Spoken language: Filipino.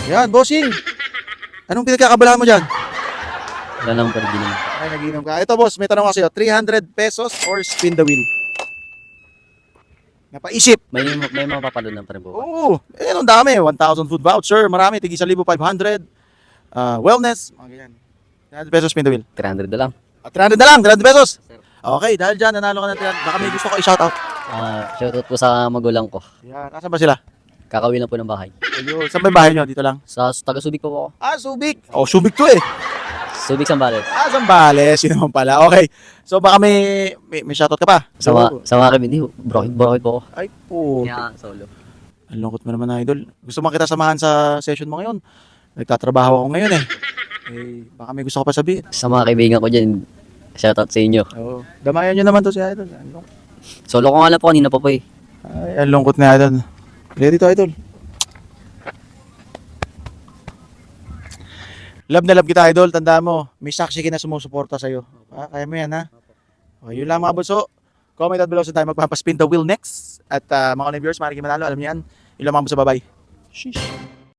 Yan, bossing. Anong pinagkakabalahan mo dyan? Wala lang pa rin. Ay, nagiinom ka. Ito, boss, may tanong ako sa'yo. 300 pesos or spin the wheel? Napaisip. May mapapalo na pa rin po. Oo. Eh, ang dami. 1,000 food voucher. Marami. Tig 1,500. Wellness. Mga ganyan. 300 pesos spin the wheel. 300 na lang. 300 na lang. 300 pesos. Okay, dahil dyan, nanalo ka na 300. Baka may gusto ko i-shoutout. Shoutout po sa magulang ko. Yan. Nasaan ba sila? Kakawin lang po ng bahay. Ayun. Saan ba yung bahay nyo? Dito lang? Sa taga-Subic po ako. Subic. Subic to eh. Subic Sambales. Zambales. Yun naman pala. Okay. So, baka may shoutout ka pa? Sa mga kami, broken po ako. Ay po. Kaya solo. Ang lungkot mo naman, idol. Gusto mo kita samahan sa session mo ngayon. Nagtatrabaho ako ngayon eh. Baka may gusto ko pa sabihin. Sa mga kaibigan ko dyan, shoutout sa inyo. Oo. Damayan nyo naman to si idol. Solo ko nga lang po, kanina pa po eh. Ay, ang lungkot na idol. Ready to, idol. Love na love kita, idol. Tandaan mo, may saksi ka na sumusuporta sa'yo. Kaya mo yan, ha? Okay, yun lang mga bunso. Comment down below sa tayo magpapaspin the wheel next. At mga online viewers, maaaring manalo. Alam niyo yan. Yun lang mga bunso, bye-bye. Sheesh.